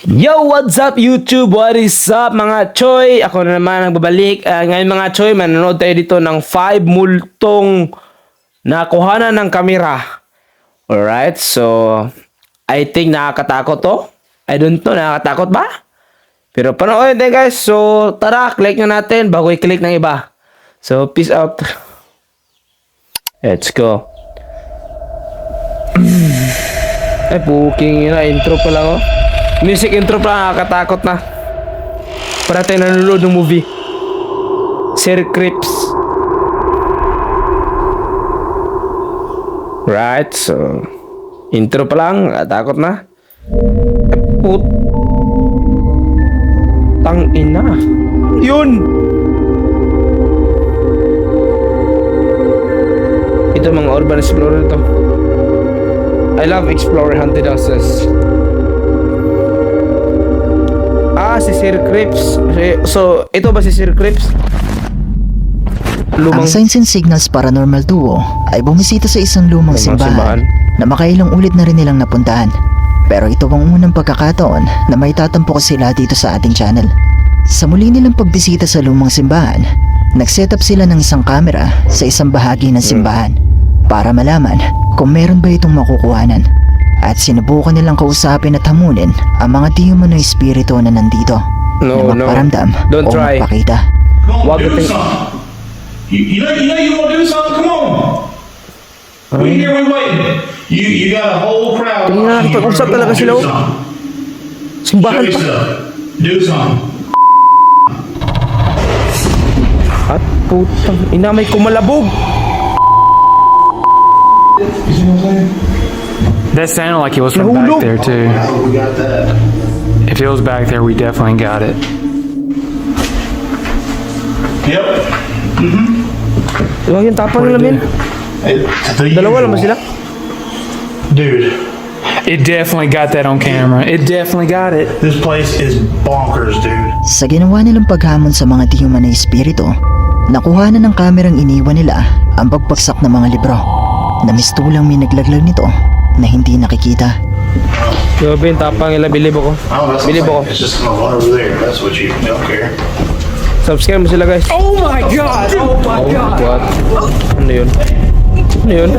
Yo, what's up YouTube? What is up mga choy? Ako na naman nagbabalik. Ngayon mga choy, manonood tayo dito ng 5 multong nakuhanan ng kamera. Alright, so I think nakakatakot to. I don't know, nakakatakot ba? Pero panoorin tayo guys. So tara, click na natin bago i-click ng iba. So peace out. Let's go. Ay, puking na intro pa lang oh. Music intro pa, nakakatakot na. Para tayo nanonood ng movie. Sir Crips. Right, so intro pa lang, nakakatakot na. Put tang ina. Yun. Ito mga urban explorer to. I love exploring haunted houses. Si Sir Crips. So, ito ba si Sir Crips? Ang Signs and Signals Paranormal Duo ay bumisita sa isang lumang simbahan na makailang ulit na rin nilang napuntahan. Pero ito ang unang pagkakataon na may tatampo sila dito sa ating channel. Sa muli nilang pagbisita sa lumang simbahan, nag-set up sila ng isang camera sa isang bahagi ng simbahan para malaman kung meron ba itong makukuhanan. At sinubukan nilang kausapin at hamunin ang mga di umano espiritu na nandito na magparamdam o magpakita. Come on, do something. You know you want to do something? Come on. We here, we waiting. You got a whole crowd. Pag-usap talaga sila. Simbahan pa. Do something. At putang ina, may kumalabog. That sounded like it was from back there too. We got that. If it was back there, we definitely got it. Yep. Huwag yung tapang nila, men. Dalawa lang ba sila? Dude, It definitely got that on camera. It definitely got it. this place is bonkers, dude. Sa ginawa nilang paghamon sa mga di umano espiritu, nakuha na ng kamerang iniwan nila ang pagbagsak ng mga libro na mistulang may naglaglag nito na hindi nakikita. Grabe yung tapang nila, bilib ako. Bilib ako. It's just gonna run over there. That's what you don't care. Subscribe mo sila guys. Oh my god! Oh my god! What? Ano yun? Ano yun?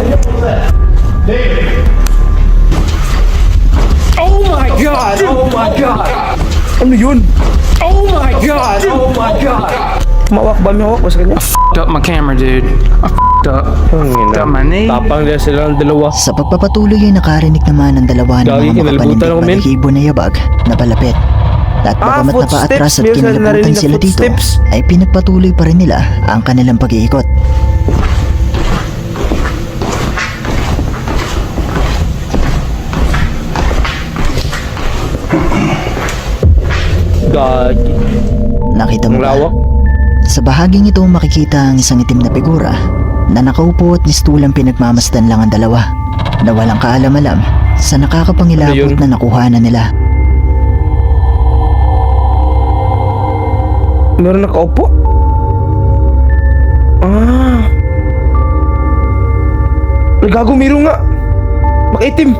Oh my god! Oh my god! Ano yun? Oh my god! Oh my god! Mawak ba? May hawak ba sa kanya? F***ed up my camera, dude. I f***ed up. Got my knee. Tapang nila sila ng dalawa. Sa pagpapatuloy ay nakarinig naman ng dalawa ng Gagi, mga kinalibutan makapanindig ako, men. balahibo na yabag na palapit. At bagamat footsteps. napaatras at Meron kinalibutan narinig na sila dito, footsteps. ay pinagpatuloy pa rin nila ang kanilang pag-iikot. Gagi. Nakita Ang mo ba? lawak. Sa bahaging ito makikita ang isang itim na figura na nakaupo at mistulang pinagmamasdan lang ang dalawa na walang kaalam-alam sa nakakapangilabot Ano yun? na nakuhanan nila. Meron nakaupo? Nagagumiro nga. Makitim.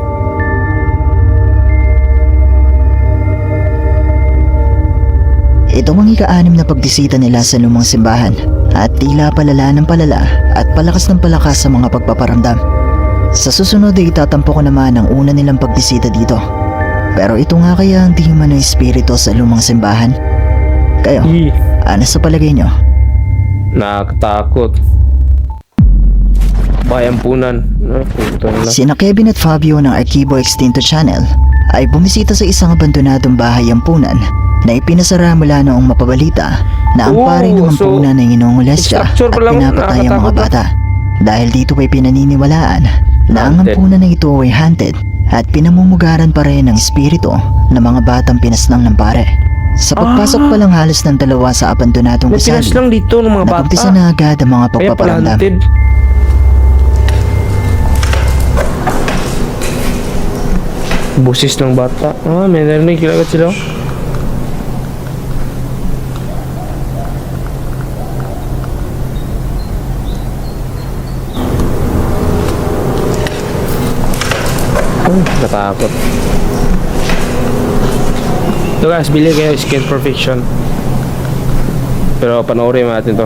Ito ang ika-anim na pagbisita nila sa lumang simbahan at tila palala ng palala at palakas ng palakas sa mga pagpaparamdam. Sa susunod ay itatampo ko naman ang una nilang pagbisita dito. Pero ito nga kaya ang di umano espiritu sa lumang simbahan? Kayo, ano sa palagay nyo? Nakakatakot. Bayampunan. Puta na. Sina Kevin at Fabio ng Archivo Extinto Channel ay bumisita sa isang abandonadong bahay ampunan na ipinasara mula noong mapabalita na ang pari ng ampunan ay inongolesya at structure pa lang, pinapatay ang mga nakakatakot bata. Dahil dito ay pinaniniwalaan na ang Haunted. ampunan na ito ay haunted at pinamumugaran pa rin ng espiritu ng mga batang pinaslang ng pare. Sa pagpasok pa lang halos ng dalawa sa abandonadong May gusali, pinas lang dito ng mga bata. nagumpisa na agad ang mga Kaya pala pagpaparamdam. haunted. Busis ng bata. May narinig. Kilagat sila. Natakot. Ito guys, bili kayo Skin Perfection. Pero panoorin natin to.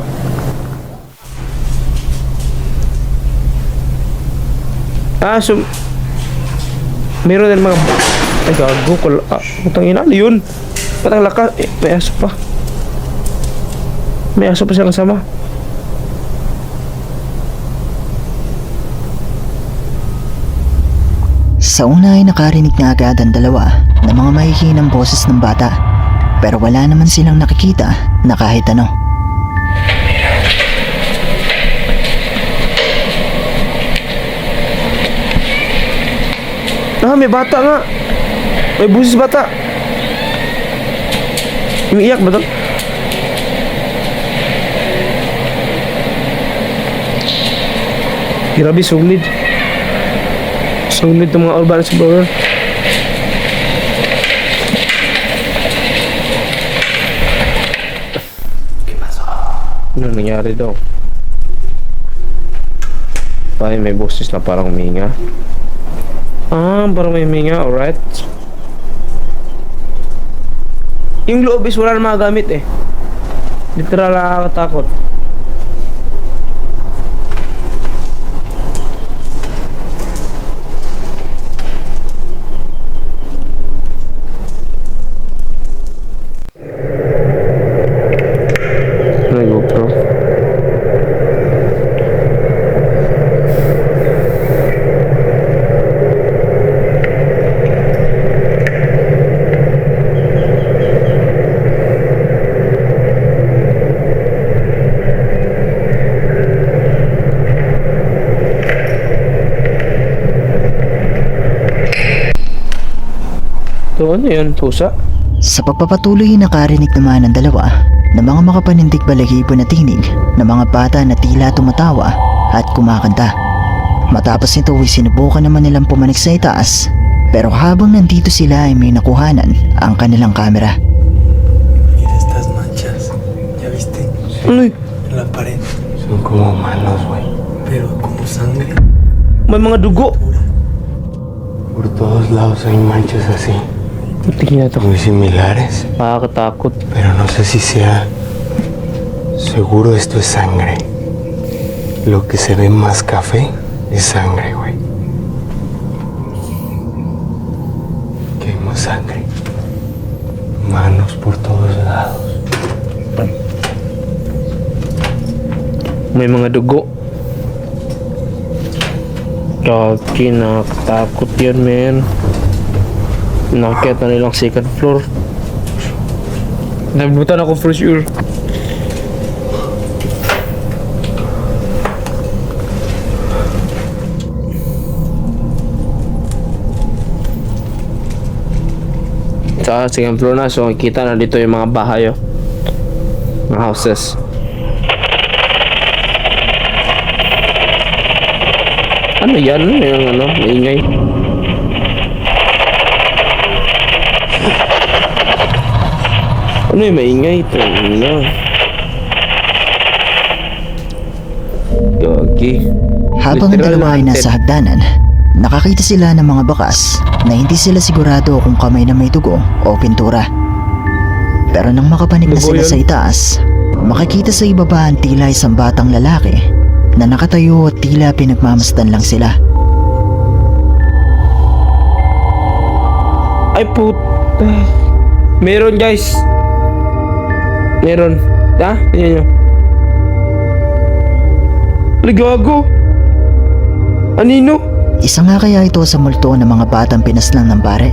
So meron din mga ay gago ko utang ina ano yun? Patang lakas may aso pa. May aso pa siyang kasama. Sa una ay nakarinig na agad ang dalawa ng mga mahihinang boses ng bata. Pero wala naman silang nakikita na kahit ano. May bata nga. May busis bata. Umiiyak ba to? Grabe, solid. Solid itong mga urban explorer. Ano nangyari daw? May boses na parang huminga. Parang may huminga, alright. Yung loob is wala na mga gamit eh. Literal nakakatakot. May GoPro. So ano yun, pusa? Sa pagpapatuloy nakarinig naman ng dalawa ng mga makapanindig balahibo na tinig ng mga bata na tila tumatawa at kumakanta. Matapos nito ay sinubukan naman nilang pumanik sa itaas, pero habang nandito sila ay may nakuhanan ang kanilang kamera. Mira estas manchas, ¿ya viste? Ano yun? En la pared, Son como manos, güey. pero como sangre May mga dugo. pura. Por todos lados hay manchas así, Tingnan ito. muy similares. Nakakatakot. Pero no sé si sea... Seguro esto es sangre. Lo que se ve más café es sangre, güey. Que hay más sangre. Manos por todos lados. May mga dugo. Kaki, nakakatakot yan, men. Nakakita nilang second floor. Nabutan ako for sure. Sa second floor na, so kita na dito yung mga bahay, oh. Mga houses. Ano yan? Ano yung ano? Maingay. Ano yung maingay? Ito na. Gagi. Habang ang Literal dalawa ay na nasa hagdanan, nakakita sila ng mga bakas na hindi sila sigurado kung kamay na may dugo o pintura. Pero nang makapanig na Dugo sila yun. sa itaas, makikita sa ibaba ang tila isang batang lalaki na nakatayo at tila pinagmamasdan lang sila. Ay puta. Meron guys. Meron. Tingnan nyo. Ligago. Anino? Isa nga kaya ito sa multo ng mga batang pinaslang ng pare.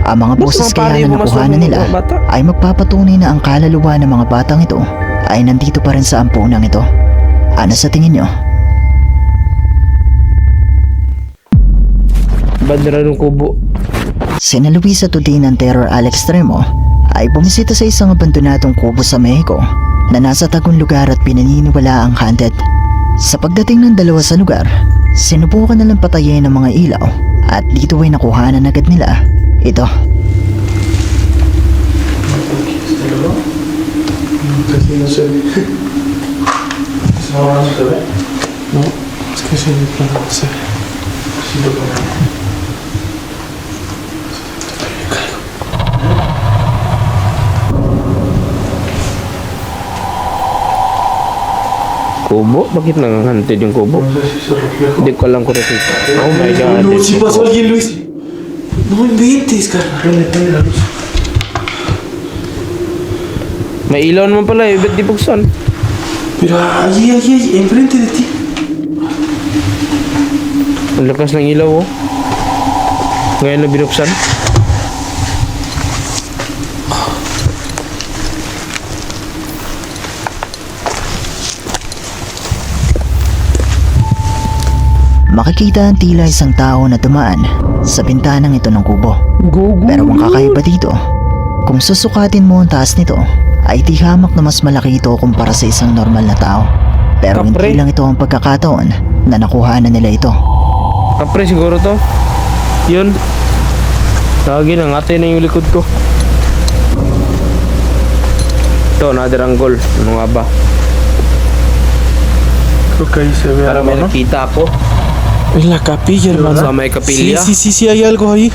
Ang mga Mas boses mga pare kaya na mo nakuhanan masama nila mga bata. ay magpapatunay na ang kaluluwa ng mga batang ito ay nandito pa rin sa ampunang ito. Ano sa tingin nyo? Bandera ng kubo. Sina Luis at Udin ng Terror al Extremo ay bumisita sa isang abandonadong kubo sa Mexico na nasa tagong lugar at pinaniniwala ang haunted. Sa pagdating ng dalawa sa lugar, sinubukan na lang patayin ang mga ilaw at dito ay nakuhanan agad nila ito. Casi no se ve. ¿No se ve? No, es que se ve, pero no se ve. Sí lo ponemos. kubo? Bakit nanganghantid yung kubo? No sé si se refleja. Hindi ko alam kung nakita. Oh my God. No, si pasó alguien, Luis. No inventes, carnal. Prende la luz. May ilaw naman pala eh. Ba't di buksan? Pero allí, enfrente de ti. Ang lakas ng ilaw oh. Ngayon na binuksan. Makikita ang tila isang tao na dumaan sa bintanang ito ng kubo. Pero ang kakaiba dito, kung susukatin mo ang taas nito, ay di hamak na mas malaki ito kumpara sa isang normal na tao. Pero Kapre. hindi lang ito ang pagkakataon na nakuhanan nila ito. Kapre siguro to. Yun. Lagi na ngate na yung likod ko. Ito, another angle. Ano nga ba? Creo que ahí se ve Para algo, may ¿no? nakita ako. En la capilla, hermano. Sa may kapilya. Sí, hay algo ahí.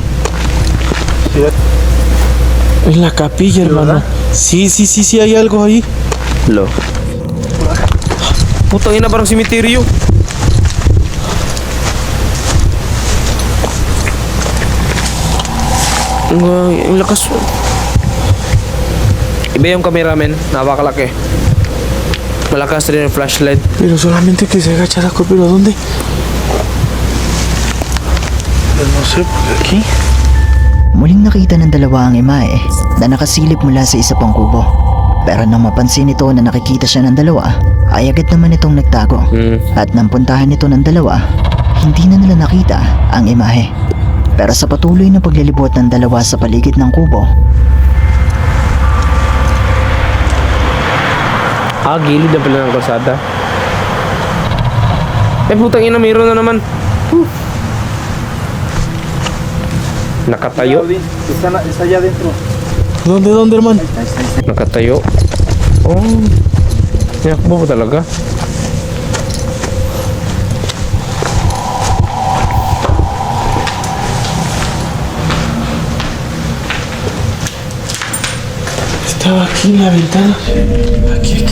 En la capilla, hermano. Sí, hay algo ahí. Lo. Putang ina, parang simeteryo. Ang lakas. Iba yung cameraman, napakalaki. Malakas rin yung flashlight. Pero solamente que se agacha la copa, pero ¿dónde? No sé, aquí. Muling nakita ng dalawa ang imahe na nakasilip mula sa isa pang kubo. Pero nang mapansin nito na nakikita siya ng dalawa, ay agad naman itong nagtago. At nang puntahan nito ng dalawa, hindi na nila nakita ang imahe. Pero sa patuloy na paglilibot ng dalawa sa paligid ng kubo, Gilid na pala ng kalsada. Putang ina, mayroon na naman. Nakatayo. Está allá adentro. ¿Dónde, hermano? Nakatayo. Oh. Tinakbo po talaga. Estaba aquí en la ventana. Aquí.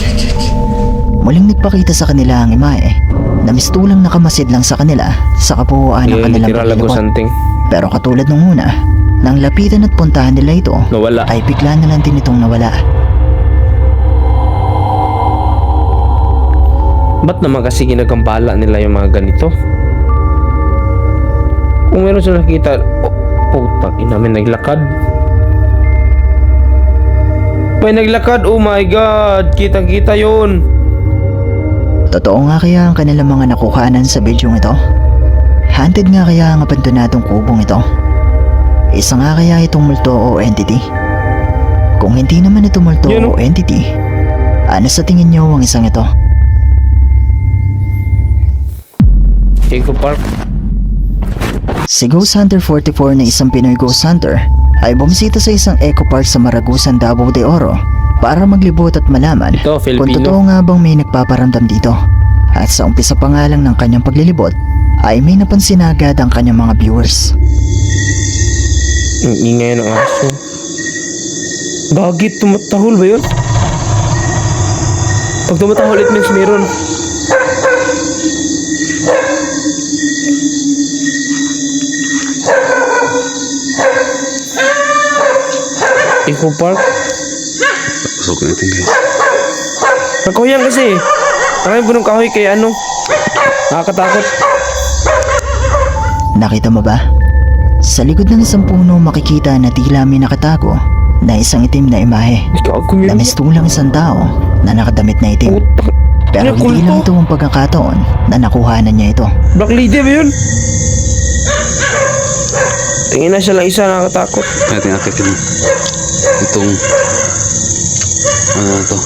muling nagpakita sa kanila ang imahe na mistulang nakamasid lang sa kanila sa kabuuan ng kanilang Literal lago paglilibot. something. Pero katulad nung una, nang lapitan at puntahan nila ito, Nawala. ay bigla na lang din itong nawala. Ba't naman kasi ginagambala nila yung mga ganito? Kung meron silang nakita, putang ina, may naglakad. May naglakad, oh my god, kitang-kita yun. Totoo nga kaya ang kanilang mga nakuhanan sa bidyong ito? Haunted nga kaya ang abandonadong kubong ito? Isa nga kaya itong multo o entity? Kung hindi naman ito multo Yan, o entity, ano sa tingin niyo ang isang ito? Eco Park. Si Ghost Hunter 44 na isang Pinoy Ghost Hunter ay bumisita sa isang eco park sa Maragusan, Davao de Oro para maglibot at malaman Ito, kung Filipino. totoo nga bang may nagpaparamdam dito. At sa umpisa pa nga lang ng kanyang paglilibot ay may napansin na agad ang kanyang mga viewers. Ang ingay ng aso. Gagit, tumatahol ba yun? Pag tumatahol, it means meron. Eco Park? Pasok natin guys. Nakahoy yan kasi. Maraming punong kahoy kaya ano. Nakakatakot. Nakita mo ba? Sa likod ng isang puno makikita na tila may nakatago na isang itim na imahe Gago na yun. mistulang isang tao na nakadamit na itim. Putang. Pero Ano, hindi kulto? lang ito ang pagkakataon na nakuhanan niya ito. Black Lady ba yun? Tingin na siya lang isa nakakatakot. Natin akitin itong ano na to.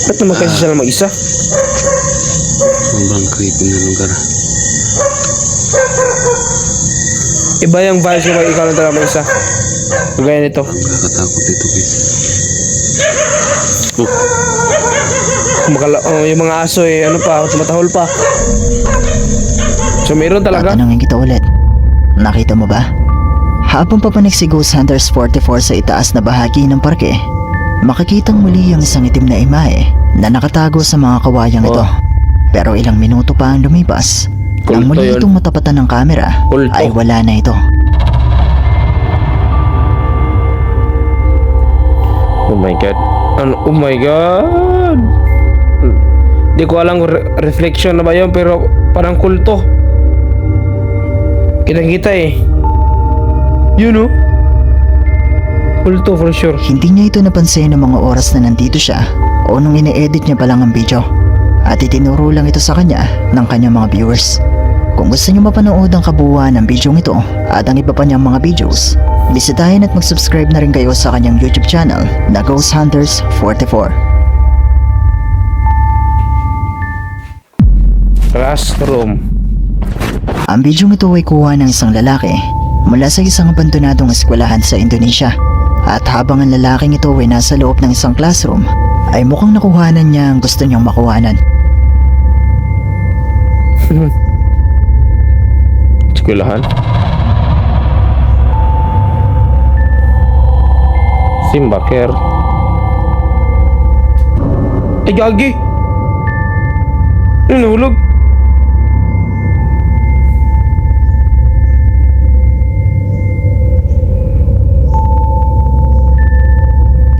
Ba't naman kasi siya lang mag-isa? Sobrang creepy na lugar. Iba yung vibes kapag ikaw lang talaga mag-isa. Kagaya nito. Ang nakakatakot dito guys. Yung mga aso eh, ano pa, tumatahol pa. So meron talaga. Tatanungin kita ulit. Nakita mo ba? Habang papanig si Ghost Hunters 44 sa itaas na bahagi ng parke, makikitang muli ang isang itim na imahe na nakatago sa mga kawayang ito. Pero ilang minuto pa ang lumipas, nang Kulto muli yun. itong matapatan ng kamera, Kulto. ay wala na ito. Oh my God. Oh my God. Di ko alam kung reflection na ba yun, pero parang kulto. Kitang-kita eh. Yun oh. Kulto for sure. Hindi niya ito napansin ng mga oras na nandito siya o nung ine-edit niya pa lang ang video. At itinuro lang ito sa kanya ng kanyang mga viewers. Kung gusto niyo mapanood ang kabuuan ng video ito at ang iba pa niyang mga videos, bisitahin at mag-subscribe na rin kayo sa kanyang YouTube channel na Ghost Hunters 44. Classroom. Ang video ito ay kuha ng isang lalaki mula sa isang abandonadong eskwelahan sa Indonesia. At habang ang lalaking ito ay nasa loob ng isang classroom, ay mukhang nakuhanan niya ang gusto niyang makuhanan. Eskwelahan. Simbaker. Ay, gagi. Ano nahulog?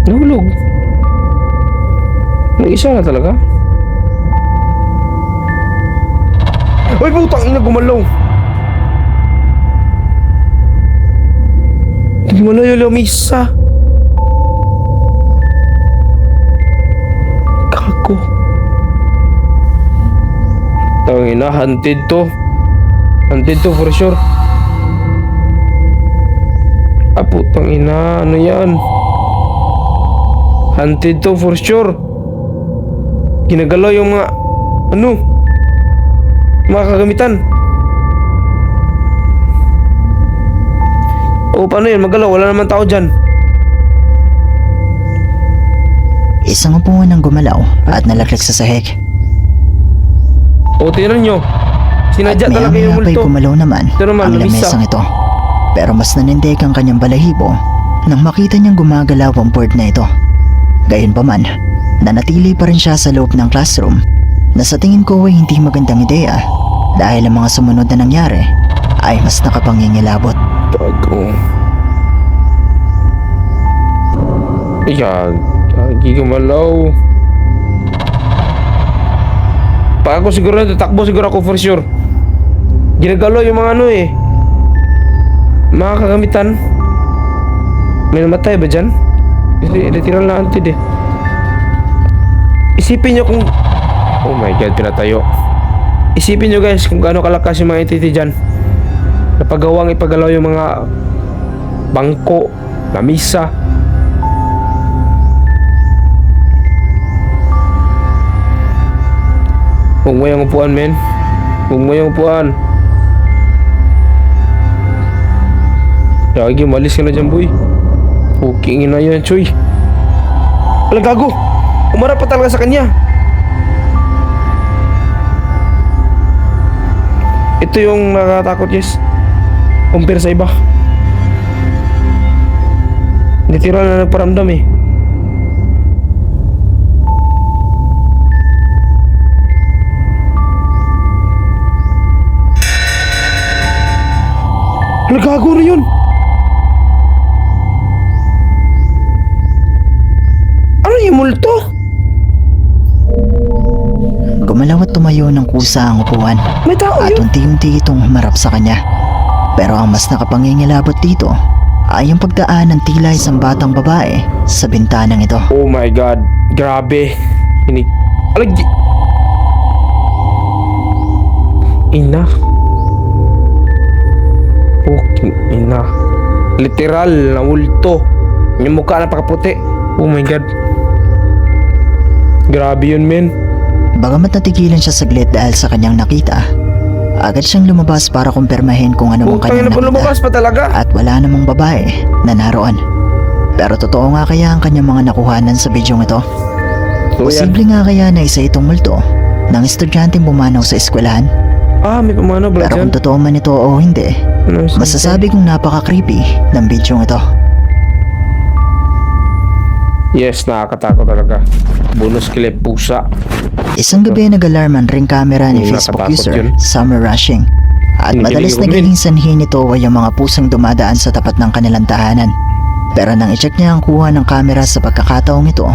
Nahulog. Nag-isa na talaga. Ay, putang ina, gumalaw. Gumalaw yung lamisa. Kako. Tangina, hunted to. Hunted to for sure. Ah, putang ina, ano yan? Hunted to for sure. Ginagalaw yung mga mga kagamitan. O paano yun? Magalaw, wala naman tao dyan. Isang upuan ang gumalaw at nalaglag sa sahig. O tingnan nyo, sinadya At talaga yung maya-maya pa'y multo. gumalaw naman Ito naman, ang lumisa. lamesang ito. Pero mas nanindig ang kanyang balahibo nang makita niyang gumagalaw ang board na ito. Gayunpaman, nanatili pa rin siya sa loob ng classroom na sa tingin ko ay hindi magandang ideya dahil ang mga sumunod na nangyari ay mas nakapangingilabot. Tago. Ayan, lagi gumalaw. Pag ako siguro na tatakbo siguro ako for sure. Ginagalaw yung mga mga kagamitan. May namatay ba dyan? Literal na antid eh. Isipin nyo kung... Oh my God, pinatayo. Isipin nyo guys kung gaano kalakas yung mga entity dyan. Napagawang ipagalaw yung mga bangko, lamisa. Huwag mo yung upuan, men. Huwag mo yung upuan. Lagi, malis ka na dyan, boy. Pukingin na yan, choy. Alam, gago. Umarap pa talaga sa kanya. Ito yung nakatakot, yes. Compare sa iba. Natira na nagparamdam eh. Nagago na yun. Ano yung multo? Gumalaw at tumayo ng kusa ang upuan May tao at yun. unti-unti itong humarap sa kanya. Pero ang mas nakapangingilabot dito ay ang pagdaan ng tila isang batang babae sa bintanang ito. Oh my God. Grabe. Alagi. Ina. Puking ina. Literal na multo. Yung mukha napakaputi. Oh my God. Grabe yun, men. Bagamat natigilan siya saglit dahil sa kanyang nakita, agad siyang lumabas para kumpirmahin kung ano ang Putang ina kanyang pa, lumabas nakita. pa talaga. At wala namang babae na naroon. Pero totoo nga kaya ang kanyang mga nakuhanan sa bidyong ito? So, yan. Posible nga kaya na isa itong multo ng estudyanteng bumanaw sa eskwelahan? Ah, may pamano pala Pero dyan. kung totoo man ito o hindi, Ano, masasabi kong napaka-creepy ng video ito. Yes, nakakatakot talaga. Bonus clip pusa. Isang gabi nag-alarm ang ring camera ni Yung Facebook nakatakot user, yun. Summer Rushing. At Hindi madalas kinikilig nagiging sanhi nito ay yung mga pusang dumadaan sa tapat ng kanilang tahanan. Pero nang i-check niya ang kuha ng camera sa pagkakataong ito,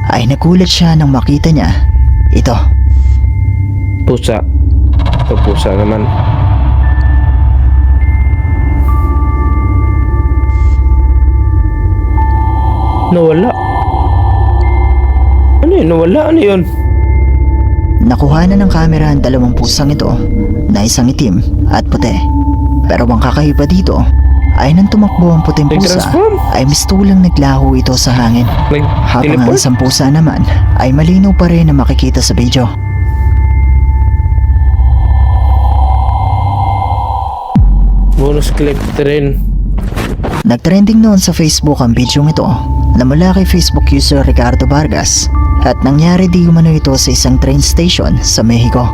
ay nagulat siya nang makita niya ito. Pusa. Ito pusa naman. Nawala. Ano yun? Nawala? Ano yun? Nakuha na ng kamera ang dalawang pusang ito na isang itim at puti. Pero ang kakaiba dito ay nang tumakbo ang puting pusa Nag-transform? ay mistulang naglaho ito sa hangin. Habang ang Teleport? isang pusa naman ay malinaw pa rin na makikita sa video. Bonus clip rin. Nagtrending noon sa Facebook ang video ito na mula kay Facebook user Ricardo Vargas at nangyari di umano ito sa isang train station sa Mexico.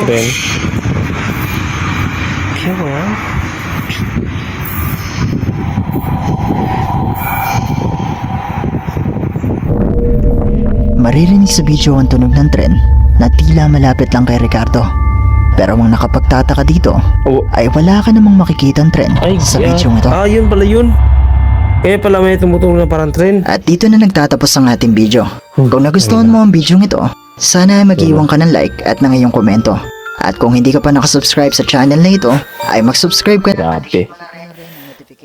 Rin. Maririnig sa video ang tunog ng tren na tila malapit lang kay Ricardo. Pero ang nakapagtataka dito Oh. ay wala ka namang makikitang tren sa video ito. Ah, yun pala yun. Kaya pala may tumutulong na parang tren. At dito na nagtatapos ang ating video. Kung nagustuhan mo ang video ito, sana ay mag-iwan ka ng like at ng iyong komento. At kung hindi ka pa nakasubscribe sa channel na ito, ay mag-subscribe ka. Grabe.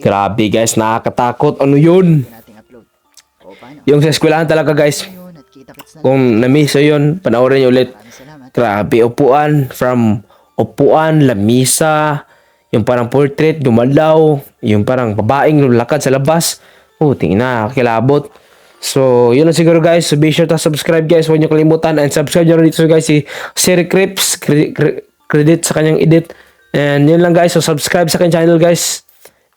Grabe guys, nakakatakot. Ano yun? Yung sa eskwelahan talaga guys. Kung na-miss yun, panoorin nyo ulit. Grabe, upuan. From upuan, lamisa, yung parang portrait, dumalaw, yung parang babaeng lakad sa labas. Oh, tingin na, kilabot. So, yun lang siguro guys. So, be sure to subscribe guys. Huwag nyo kalimutan. And subscribe nyo rin dito guys si Sir Crips. Credit sa kanyang edit. And yun lang guys. So, subscribe sa kanyang channel guys.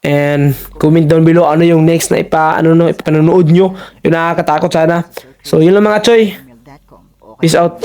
And comment down below ano yung next na ipanonood nyo. Yung nakakatakot sana. So, yun lang mga choy. Peace out.